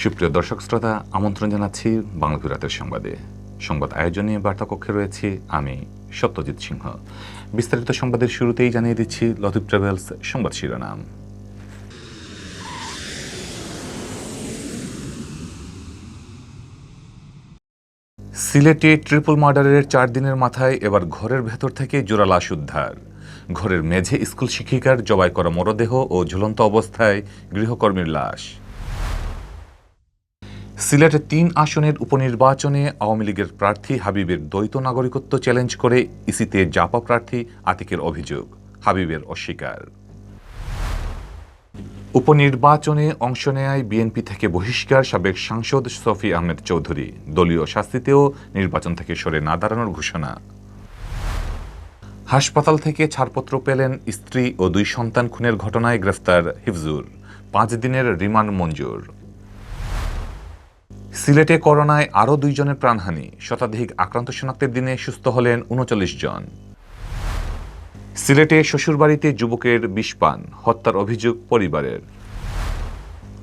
সুপ্রিয় দর্শক শ্রোতা, আমন্ত্রণ জানাচ্ছি বাংলা রাতের সংবাদে। সংবাদ আয়োজনে বার্তা কক্ষে রয়েছি আমি সত্যজিৎ সিংহ। বিস্তারিত সংবাদের শুরুতেই জানিয়ে দিচ্ছি লতিফ ট্রাভেলস সংবাদ শিরোনাম। সিলেটে ট্রিপল মার্ডারের 4 দিনের মাথায় এবার ঘরের ভেতর থেকে জোড়া লাশ উদ্ধার। ঘরের মেঝে স্কুল শিক্ষিকার জবাই করা মরদেহ ও ঝুলন্ত অবস্থায় গৃহকর্মীর লাশ। সিলেটের 3 আসনের উপনির্বাচনে আওয়ামী লীগের প্রার্থী হাবিবের দ্বৈত নাগরিকত্ব চ্যালেঞ্জ করে ইসিতে জাপা প্রার্থী আতিকের অভিযোগ, হাবিবের অস্বীকার। উপনির্বাচনে অংশ নেয় বিএনপি থেকে বহিষ্কার সাবেক সাংসদ শফি আহমেদ চৌধুরী, দলীয় শাস্তিতেও নির্বাচন থেকে সরে না দাঁড়ানোর ঘোষণা। হাসপাতাল থেকে ছাড়পত্র পেলেন স্ত্রী ও 2 সন্তান খুনের ঘটনায় গ্রেফতার হিফজুর, 5 দিনের রিমান্ড মঞ্জুর। সিলেটে করোনায় আরও 2 জনের প্রাণহানি, শতাধিক আক্রান্ত শনাক্তের দিনে সুস্থ হলেন 39 জন। সিলেটে শ্বশুরবাড়িতে যুবকের বিষ পান, হত্যার অভিযোগ পরিবারের।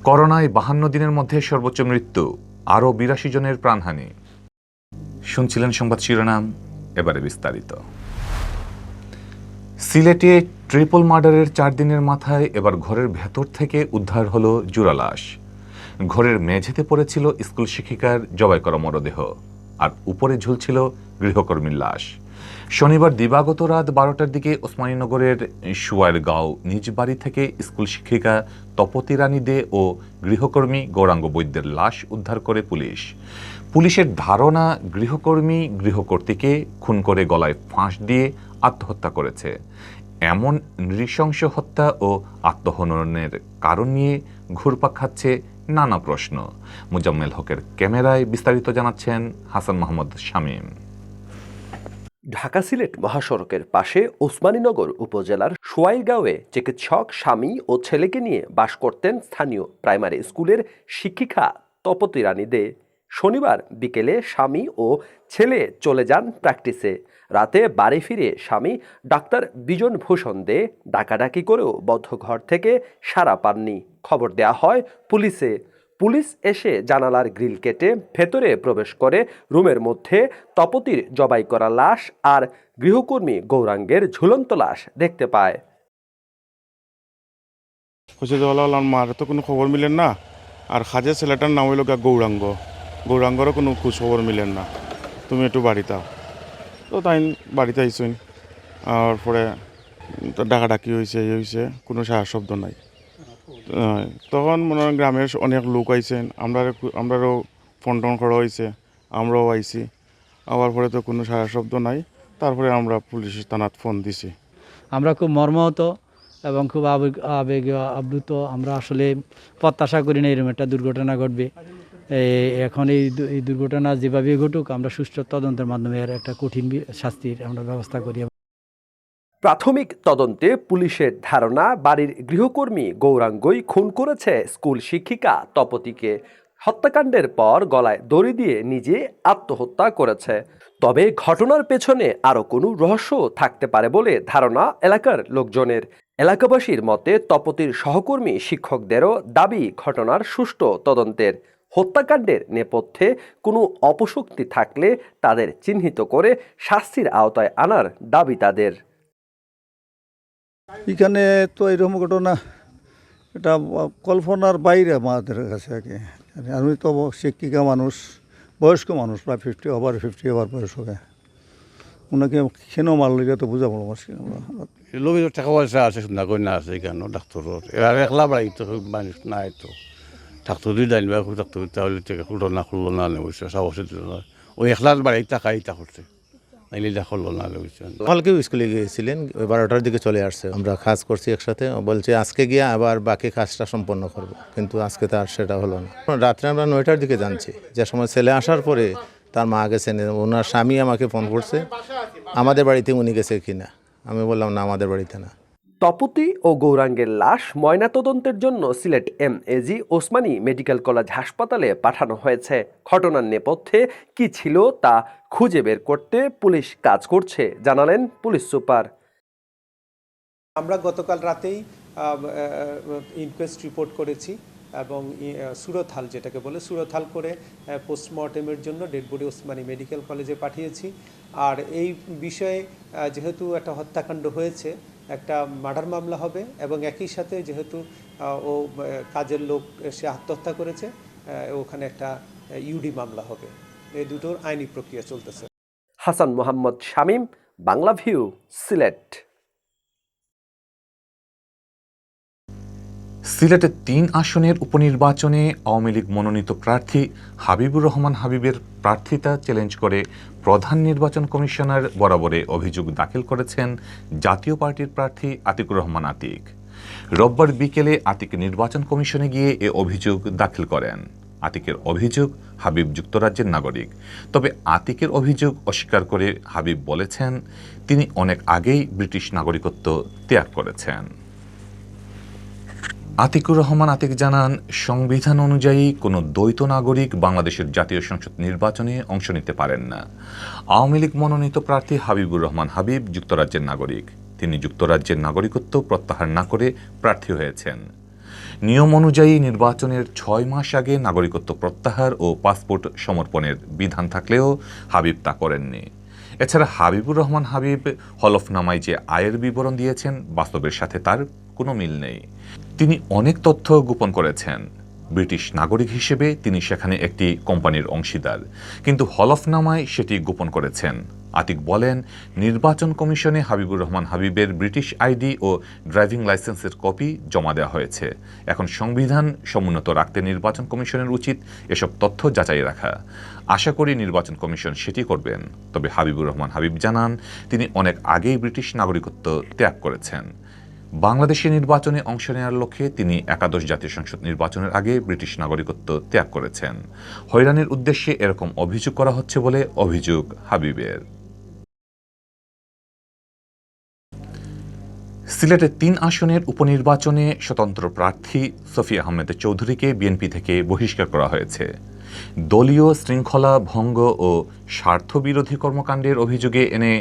করোনায় 52 দিনের মধ্যে সর্বোচ্চ মৃত্যু, আরও 82 জনের প্রাণহানি। শুনছিলেন সংবাদ শিরোনাম, এবারে বিস্তারিত। সিলেটে ট্রিপল মার্ডারের 4 দিনের মাথায় এবার ঘরের ভেতর থেকে উদ্ধার হলো জোড়া লাশ। ঘরের মেঝেতে পড়েছিল স্কুল শিক্ষিকার জবাই করা মরদেহ, আর উপরে ঝুলছিল গৃহকর্মীর লাশ। শনিবার দিবাগত রাত 12টার দিকে ওসমানীনগরের সুয়ারগাঁও নিজ বাড়ি থেকে স্কুল শিক্ষিকা তপতী রানী দে ও গৃহকর্মী গৌরাঙ্গ বৈদ্যের লাশ উদ্ধার করে পুলিশ। পুলিশের ধারণা, গৃহকর্মী গৃহকর্ত্রীকে খুন করে গলায় ফাঁস দিয়ে আত্মহত্যা করেছে। এমন নৃশংস হত্যা ও আত্মহননের কারণ নিয়ে ঘুরপাক খাচ্ছে নানা প্রশ্ন। মুজাম্মেল হকের ক্যামেরায় বিস্তারিত জানাচ্ছেন হাসান মাহমুদ শামীম। ঢাকা সিলেট মহাসড়কের পাশে ওসমানীনগর উপজেলার সোয়াইগাঁওয়ে চিকিৎসক স্বামী ও ছেলেকে নিয়ে বাস করতেন স্থানীয় প্রাইমারি স্কুলের শিক্ষিকা তপতী রানী দে। শনিবার বিকেলে স্বামী ও ছেলে চলে যান প্র্যাকটিসে। রাতে বাড়ি ফিরে স্বামী ডাক্তার বিজন ভূষণ দে ডাকাডাকি করেও বদ্ধ ঘর থেকে সাড়া পাননি। খবর দেয়া হয় পুলিশে। পুলিশ এসে জানালার গ্রিল কেটে ভেতরে প্রবেশ করে রুমের মধ্যে তপতির জবাই করা লাশ আর গৃহকর্মী গৌরাঙ্গের ঝুলন্ত লাশ দেখতে পায়। মার তো কোনো খবর মিলেন না, আর খাজের ছেলেটার নাম হইল গৌরাঙ্গ। গৌরাঙ্গরও কোনো খোঁজ খবর মিলেন না। তুমি একটু বাড়িতে আও। তো তাই বাড়িতে আইসইন, আর পরে ডাকাডাকি হয়েছে, এই হয়েছে, কোনো সাহস শব্দ নাই। তখন মনে হয় গ্রামের অনেক লোক আইছেন, আমরাও ফোন টোন করা হয়েছে, আমরাও আইছি। আবার পরে তো কোনো সারা শব্দ নাই। তারপরে আমরা পুলিশ থানাত ফোন দিছি। আমরা খুব মর্মাহত এবং খুব আবেগ আপ্লুত। আমরা আসলে প্রত্যাশা করি না এরকম একটা দুর্ঘটনা ঘটবে। এখন এই দুর্ঘটনা যেভাবে ঘটুক, আমরা সুষ্ঠু তদন্তের মাধ্যমে এর একটা কঠিন শাস্তির আমরা ব্যবস্থা করি। প্রাথমিক তদন্তে পুলিশের ধারণা, বাড়ির গৃহকর্মী গৌরাঙ্গই খুন করেছে স্কুল শিক্ষিকা তপতীকে। হত্যাকাণ্ডের পর গলায় দড়ি দিয়ে নিজে আত্মহত্যা করেছে। তবে ঘটনার পেছনে আরও কোনো রহস্য থাকতে পারে বলে ধারণা এলাকার লোকজনের। এলাকাবাসীর মতে তপতীর সহকর্মী শিক্ষকদেরও দাবি ঘটনার সুষ্ঠু তদন্তের। হত্যাকাণ্ডের নেপথ্যে কোনো অপশক্তি থাকলে তাদের চিহ্নিত করে শাস্তির আওতায় আনার দাবি তাদের। এখানে তো এরকম ঘটনা, এটা কল্পনার বাইরে আমাদের কাছে আর কি। আমি তো শিক্ষিকা মানুষ, বয়স্ক মানুষ, প্রায় 50 ওভার বয়স হবে। ওনাকে কেন মারল তো বোঝা বড় মুশকিল। লোক টাকা পয়সা আছে, শুনা করি না আছে কেন ডাক্তার এবার একলা বাড়ি তো মানুষ নাই, তো ডাক্তার দিয়ে জানবে ডাক্তার তাহলে খুললো না খুললো না বুঝছে, সাহসে ওই একলার বাড়ি টাকা ইটা করছে, কালকেও স্কুলে গিয়েছিলেন, 12টার দিকে চলে আসছে। আমরা কাজ করছি একসাথে, বলছে আজকে গিয়ে আবার বাকি কাজটা সম্পন্ন করব, কিন্তু আজকে তো আর সেটা হলো না। রাত্রে আমরা 9টার দিকে জানছি, যে সময় ছেলে আসার পরে তার মা গেছেন, ওনার স্বামী আমাকে ফোন করছে আমাদের বাড়িতে উনি গেছে কিনা। আমি বললাম না, আমাদের বাড়িতে না। তপতী ও গৌরাঙ্গের লাশ ময়নাতদন্তের জন্য Sylhet MAG Osmani medical college হাসপাতালে পাঠানো হয়েছে। ঘটনার নেপথ্যে কি ছিল তা খুঁজে বের করতে পুলিশ কাজ করছে, জানালেন পুলিশ সুপার। আমরা গতকাল রাতেই ইনকোয়েস্ট রিপোর্ট করেছি এবং সুরতহাল যেটাকে বলে সুরতহাল করে পোস্টমর্টেমের জন্য ডেড বডি ওসমানী মেডিকেল কলেজে পাঠিয়েছি। আর এই বিষয়ে যেহেতু একটা হত্যাকাণ্ড হয়েছে, একটা মার্ডার মামলা হবে এবং একই সাথে যেহেতু ও কাজের লোক সে আত্মহত্যা করেছে, ওখানে একটা ইউডি মামলা হবে। এই দুটোর আইনি প্রক্রিয়া চলতেছে। হাসান মোহাম্মদ শামীম, বাংলা ভিউ, সিলেট। সিলেটে ৩ আসনের উপনির্বাচনে আওয়ামী লীগ মনোনীত প্রার্থী হাবিবুর রহমান হাবিবের প্রার্থিতা চ্যালেঞ্জ করে প্রধান নির্বাচন কমিশনার বরাবরে অভিযোগ দাখিল করেছেন জাতীয় পার্টির প্রার্থী আতিকুর রহমান আতিক। রোববার বিকেলে আতিক নির্বাচন কমিশনে গিয়ে এ অভিযোগ দাখিল করেন। আতিকের অভিযোগ, হাবিব যুক্তরাজ্যের নাগরিক। তবে আতিকের অভিযোগ অস্বীকার করে হাবিব বলেছেন তিনি অনেক আগেই ব্রিটিশ নাগরিকত্ব ত্যাগ করেছেন। আতিকুর রহমান আতিক জানান, সংবিধান অনুযায়ী কোনো দ্বৈত নাগরিক বাংলাদেশের জাতীয় সংসদ নির্বাচনে অংশ নিতে পারেন না। আওয়ামী লীগ মনোনীত প্রার্থী হাবিবুর রহমান হাবিব যুক্তরাজ্যের নাগরিক। তিনি যুক্তরাজ্যের নাগরিকত্ব প্রত্যাহার না করে প্রার্থী হয়েছেন। নিয়ম অনুযায়ী নির্বাচনের ৬ মাস আগে নাগরিকত্ব প্রত্যাহার ও পাসপোর্ট সমর্পণের বিধান থাকলেও হাবিব তা করেননি। এছাড়া হাবিবুর রহমান হাবিব হলফনামায় যে আয়ের বিবরণ দিয়েছেন, বাস্তবের সাথে তার কোনো মিল নেই। তিনি অনেক তথ্য গোপন করেছেন। ব্রিটিশ নাগরিক হিসেবে তিনি সেখানে একটি কোম্পানির অংশীদার, কিন্তু হলফনামায় সেটি গোপন করেছেন। আতিক বলেন, নির্বাচন কমিশনে হাবিবুর রহমান হাবিবের ব্রিটিশ আইডি ও ড্রাইভিং লাইসেন্সের কপি জমা দেওয়া হয়েছে। এখন সংবিধান সমুন্নত রাখতে নির্বাচন কমিশনের উচিত এসব তথ্য যাচাই রাখা। আশা করি নির্বাচন কমিশন সেটি করবেন। তবে হাবিবুর রহমান হাবিব জানান, তিনি অনেক আগেই ব্রিটিশ নাগরিকত্ব ত্যাগ করেছেন। বাংলাদেশের নির্বাচনে অংশ নেওয়ার লক্ষ্যে তিনি একাদশ জাতীয় সংসদ নির্বাচনের আগে ব্রিটিশ নাগরিকত্ব ত্যাগ করেছেন। হয়রানির উদ্দেশ্যে এরকম অভিযোগ করা হচ্ছে বলে অভিযোগ হাবিবের। সিলেটের ৩ আসনের উপনির্বাচনে স্বতন্ত্র প্রার্থী সফি আহমেদ চৌধুরীকে বিএনপি থেকে বহিষ্কার করা হয়েছে। দলীয় শৃঙ্খলা ভঙ্গ ও স্বার্থবিরোধী কর্মকাণ্ডের অভিযোগে এনে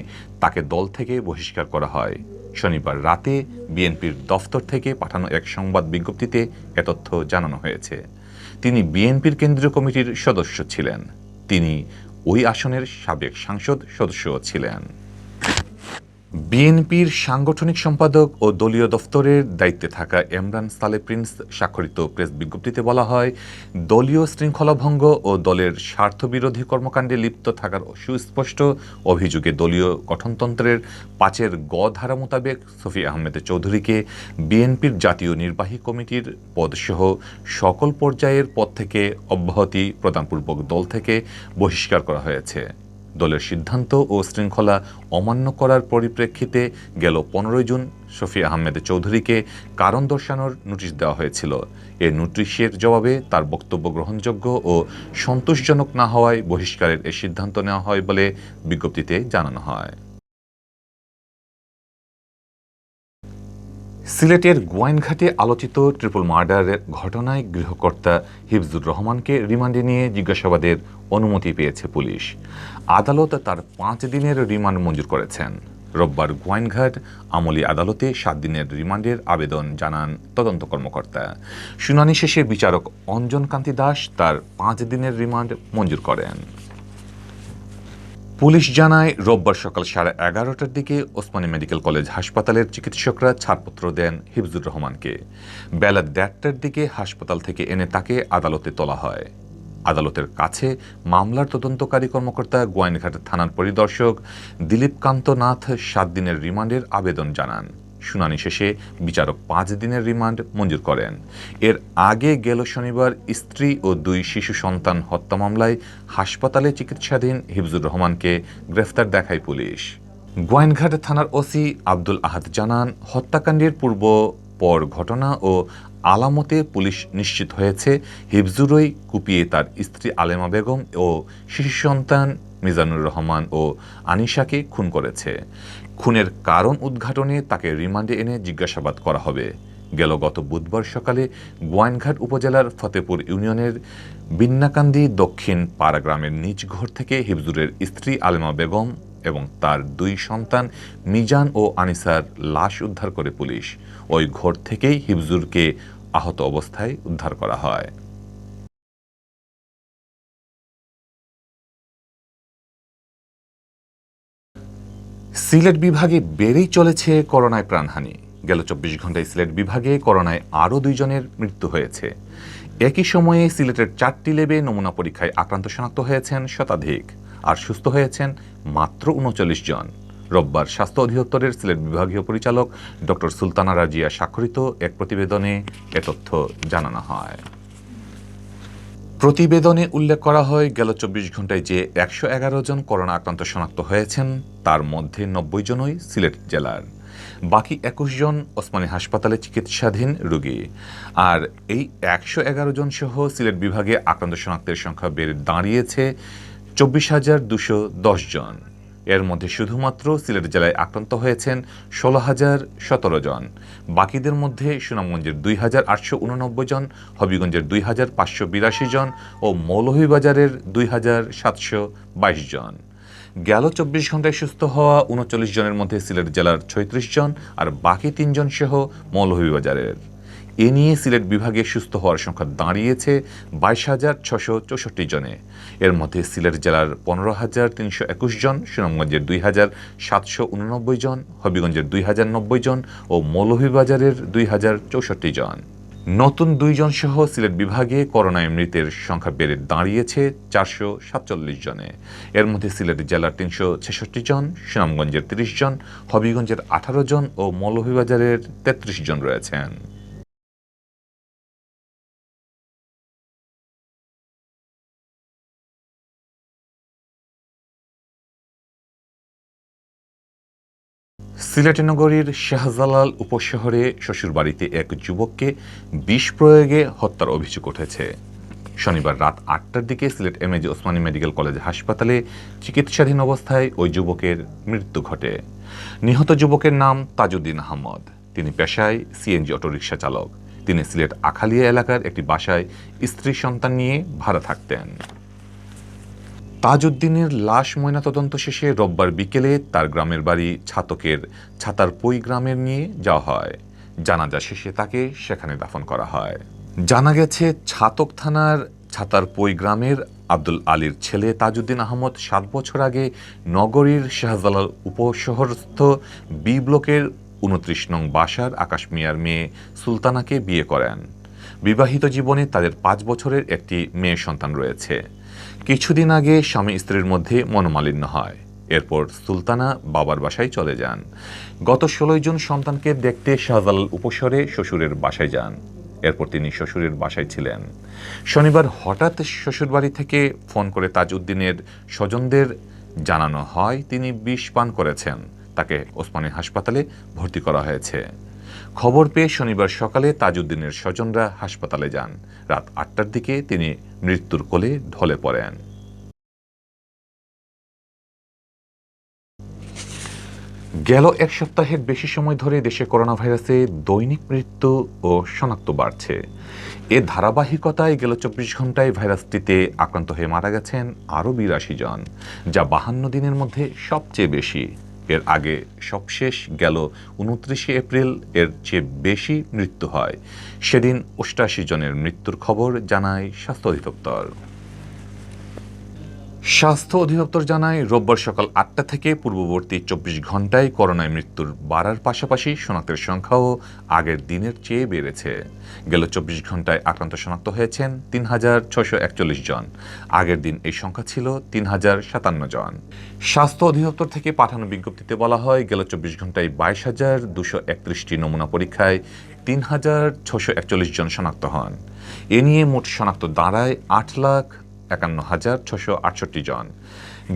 তাকে দল থেকে বহিষ্কার করা হয়। শনিবার রাতে বিএনপির দফতর থেকে পাঠানো এক সংবাদ বিজ্ঞপ্তিতে এ তথ্য জানানো হয়েছে। তিনি বিএনপির কেন্দ্রীয় কমিটির সদস্য ছিলেন। তিনি ওই আসনের সাবেক সংসদ সদস্যও ছিলেন। বিএনপির সাংগঠনিক সম্পাদক ও দলীয় দফতরের দায়িত্বে থাকা এমরান সালে প্রিন্স স্বাক্ষরিত প্রেস বিজ্ঞপ্তিতে বলা হয়, দলীয় শৃঙ্খলাভঙ্গ ও দলের স্বার্থবিরোধী কর্মকাণ্ডে লিপ্ত থাকার সুস্পষ্ট অভিযোগে দলীয় গঠনতন্ত্রের ৫ গ ধারা মোতাবেক সফি আহমেদ চৌধুরীকে বিএনপির জাতীয় নির্বাহী কমিটির পদসহ সকল পর্যায়ের পদ থেকে অব্যাহতি প্রদানপূর্বক দল থেকে বহিষ্কার করা হয়েছে। দলের সিদ্ধান্ত ও শৃঙ্খলা অমান্য করার পরিপ্রেক্ষিতে গেল ১৫ জুন সফি আহমেদ চৌধুরীকে কারণ দর্শানোর নোটিশ দেওয়া হয়েছিল। এ নোটিশের জবাবে তার বক্তব্য গ্রহণযোগ্য ও সন্তোষজনক না হওয়ায় বহিষ্কারের এ সিদ্ধান্ত নেওয়া হয় বলে বিজ্ঞপ্তিতে জানানো হয়। সিলেটের গোয়াইনঘাটে আলোচিত ট্রিপল মার্ডারের ঘটনায় গৃহকর্তা হিফজুর রহমানকে রিমান্ডে নিয়ে জিজ্ঞাসাবাদের অনুমতি পেয়েছে পুলিশ। আদালত তার ৫ দিনের রিমান্ড মঞ্জুর করেছেন। রোববার গোয়াইনঘাট আমলি আদালতে ৭ দিনের রিমান্ডের আবেদন জানান তদন্ত কর্মকর্তা। শুনানি শেষে বিচারক অঞ্জন কান্তি দাস তার ৫ দিনের রিমান্ড মঞ্জুর করেন। পুলিশ জানায়, রোববার সকাল 11:30টার দিকে ওসমানী মেডিকেল কলেজ হাসপাতালের চিকিৎসকরা ছাড়পত্র দেন হিফজুর রহমানকে। বেলা ১:৩০টার দিকে হাসপাতাল থেকে এনে তাকে আদালতে তোলা হয়। আদালতের কাছে মামলার তদন্তকারী কর্মকর্তা গোয়াইনঘাট থানার পরিদর্শক দিলীপ কান্ত নাথ ৭ দিনের রিমান্ডের আবেদন জানান। শুনানি শেষে বিচারক ৫ দিনের রিমান্ড মঞ্জুর করেন। এর আগে গেল শনিবার স্ত্রী ও ২ শিশু সন্তান হত্যা মামলায় হাসপাতালে চিকিৎসাধীন হিফজুর রহমানকে গ্রেফতার দেখায় পুলিশ। গোয়াইনঘাট থানার ওসি আব্দুল আহাদ জানান, হত্যাকাণ্ডের পর ঘটনা ও আলামতে পুলিশ নিশ্চিত হয়েছে হিফজুরই কুপিয়ে তার স্ত্রী আলেমা বেগম ও শিশু সন্তান মিজানুর রহমান ও আনিশাকে খুন করেছে। খুনের কারণ উদ্ঘাটনে তাকে রিমান্ডে এনে জিজ্ঞাসাবাদ করা হবে। গত বুধবার সকালে গোয়াইনঘাট উপজেলার ফতেপুর ইউনিয়নের বিন্নাকান্দি দক্ষিণ পাড়া গ্রামের নিজ ঘর থেকে হিফজুরের স্ত্রী আলেমা বেগম এবং তার ২ সন্তান মিজান ও আনিসার লাশ উদ্ধার করে পুলিশ। ওই ঘর থেকেই হিফজুরকে আহত অবস্থায় উদ্ধার করা হয়। সিলেট বিভাগে বেড়েই চলেছে করোনায় প্রাণহানি। গেল ২৪ ঘন্টায় সিলেট বিভাগে করোনায় আরও ২ জনের মৃত্যু হয়েছে। একই সময়ে সিলেটের ৪টি ল্যাবে নমুনা পরীক্ষায় আক্রান্ত শনাক্ত হয়েছেন শতাধিক, আর সুস্থ হয়েছেন মাত্র ৩৯ জন। রোববার স্বাস্থ্য অধিদপ্তরের সিলেট বিভাগীয় পরিচালক ডক্টর সুলতানা রাজিয়া স্বাক্ষরিত এক প্রতিবেদনে এ তথ্য জানানো হয়। প্রতিবেদনে উল্লেখ করা হয়, গেল ২৪ ঘন্টায় যে ১১১ জন করোনা আক্রান্ত শনাক্ত হয়েছেন তার মধ্যে ৯০ জনই সিলেট জেলার। বাকি ২১ জন ওসমানী হাসপাতালে চিকিৎসাধীন রোগী। আর এই ১১১ জন সহ সিলেট বিভাগে আক্রান্ত শনাক্তের সংখ্যা বেড়ে দাঁড়িয়েছে ২৪,২১০ জন। এর মধ্যে শুধুমাত্র সিলেট জেলায় আক্রান্ত হয়েছেন ১৬,০১৭ জন। বাকিদের মধ্যে সুনামগঞ্জের ২,৮৮৯ জন, হবিগঞ্জের ২,৫৮২ জন ও মৌলভীবাজারের ২,৭২২ জন। গেল ২৪ ঘন্টায় সুস্থ হওয়া ৩৯ জনের মধ্যে সিলেট জেলার ৩৬ জন আর বাকি ৩ জন সহ মৌলভীবাজারের। এ নিয়ে সিলেট বিভাগে সুস্থ হওয়ার সংখ্যা দাঁড়িয়েছে ২২,৬৬৪ জনে। এর মধ্যে সিলেট জেলার ১৫,৩২১ জন, সুনামগঞ্জের ২,৭৮৯ জন, হবিগঞ্জের ২,০৯০ জন ও মৌলভীবাজারের ২,০৬৪ জন। নতুন ২ জন সহ সিলেট বিভাগে করোনায় মৃতের সংখ্যা বেড়ে দাঁড়িয়েছে ৪৪৭ জনে। এর মধ্যে সিলেট জেলার ৩৬৬ জন, সুনামগঞ্জের ৩০ জন, হবিগঞ্জের ১৮ জন ও মৌলভীবাজারের ৩৩ জন রয়েছেন। সিলেট নগরীর শাহজালাল উপশহরে শ্বশুরবাড়িতে এক যুবককে বিষ প্রয়োগে হত্যার অভিযোগ উঠেছে। শনিবার রাত ৮টার দিকে Sylhet MAG Osmani medical college হাসপাতালে চিকিৎসাধীন অবস্থায় ওই যুবকের মৃত্যু ঘটে। নিহত যুবকের নাম তাজউদ্দিন আহমদ। তিনি পেশায় সিএনজি অটোরিকশা চালক। তিনি সিলেট আখালিয়া এলাকার একটি বাসায় স্ত্রী সন্তান নিয়ে ভাড়া থাকতেন। তাজউদ্দিনের লাশ ময়নাতদন্ত শেষে রোববার বিকেলে তার গ্রামের বাড়ি ছাতকের ছাতারপই গ্রামের নিয়ে যাওয়া হয়। জানাজা শেষে তাকে সেখানে দাফন করা হয়। জানা গেছে, ছাতক থানার ছাতারপই গ্রামের আব্দুল আলীর ছেলে তাজউদ্দিন আহমদ ৭ বছর আগে নগরীর শাহজালাল উপশহরস্থ বি ব্লকের ২৯ নং বাসার আকাশ মিয়ার মেয়ে সুলতানাকে বিয়ে করেন। বিবাহিত জীবনে তাদের ৫ বছরের একটি মেয়ে সন্তান রয়েছে। কিছুদিন আগে স্বামী স্ত্রীর মধ্যে মনোমালিন্য হয়। এরপর সুলতানা বাবার বাসায় চলে যান। গত ১৬ জুন সন্তানকে দেখতে শাহজালাল উপশহরে শ্বশুরের বাসায় যান। এরপর তিনি শ্বশুরের বাসায় ছিলেন। শনিবার হঠাৎ শ্বশুরবাড়ি থেকে ফোন করে তাজউদ্দিনের স্বজনদের জানানো হয় তিনি বিষ পান করেছেন। তাকে ওসমানী হাসপাতালে ভর্তি করা হয়েছে। খবর পেয়ে শনিবার সকালে তাজউদ্দিনের স্বজনরা হাসপাতালে যান। রাত ৮টার দিকে তিনি মৃত্যুর কোলে ঢলে পড়েন। গেল এক সপ্তাহের বেশি সময় ধরে দেশে করোনা ভাইরাসে দৈনিক মৃত্যু ও শনাক্ত বাড়ছে। এ ধারাবাহিকতায় গেল ২৪ ঘন্টায় ভাইরাসটিতে আক্রান্ত হয়ে মারা গেছেন আরও ৮২ জন, যা ৫২ দিনের মধ্যে সবচেয়ে বেশি। এর আগে সবশেষ গেল ২৯ এপ্রিল এর চেয়ে বেশি মৃত্যু হয়। সেদিন ৮৮ জনের মৃত্যুর খবর জানায় স্বাস্থ্য অধিদপ্তর। স্বাস্থ্য অধিদপ্তর জানায়, রোববার সকাল ৮টা থেকে পূর্ববর্তী ২৪ ঘন্টায় করোনায় মৃত্যুর বাড়ার পাশাপাশি শনাক্তের সংখ্যাও আগের দিনের চেয়ে বেড়েছে। গেল ২৪ ঘন্টায় আক্রান্ত শনাক্ত হয়েছেন ৩,৬৪১ জন। আগের দিন এই সংখ্যা ছিল ৩,০৫৭ জন। স্বাস্থ্য অধিদপ্তর থেকে পাঠানো বিজ্ঞপ্তিতে বলা হয়, গেল ২৪ ঘন্টায় ২২,২৩১টি নমুনা পরীক্ষায় ৩,৬৪১ জন শনাক্ত হন। এ নিয়ে মোট শনাক্ত দাঁড়ায় ৮,৫১,৬৬৮ জন।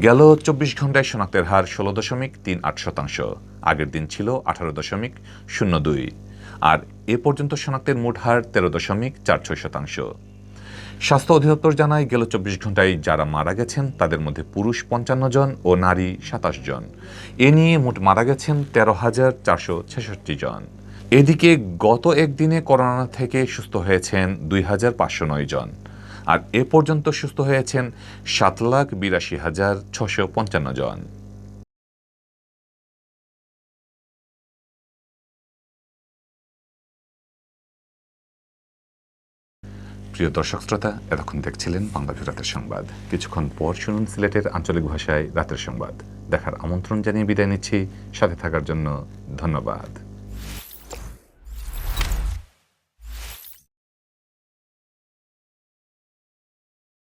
গেল ২৪ ঘন্টায় শনাক্তের হার ১৬.৩৮%। আগের দিন ছিল ১৮.০২। আর এ পর্যন্ত শনাক্তের মোট হার ১৩.৪৬%। স্বাস্থ্য অধিদপ্তর জানায়, গেল ২৪ ঘন্টায় যারা মারা গেছেন তাদের মধ্যে পুরুষ ৫৫ জন ও নারী ২৭ জন। এ নিয়ে মোট মারা গেছেন ১৩,৪৬৬ জন। এদিকে গত একদিনে করোনা থেকে সুস্থ হয়েছেন ২,৫০৯ জন। আর এ পর্যন্ত সুস্থ হয়েছেন ৭,৮২,৬৫৫ জন। প্রিয় দর্শক শ্রোতা, এতক্ষণ দেখছিলেন বাংলাদেশ রাতের সংবাদ। কিছুক্ষণ পর শুনুন সিলেটের আঞ্চলিক ভাষায় রাতের সংবাদ। দেখার আমন্ত্রণ জানিয়ে বিদায় নিচ্ছি। সাথে থাকার জন্য ধন্যবাদ।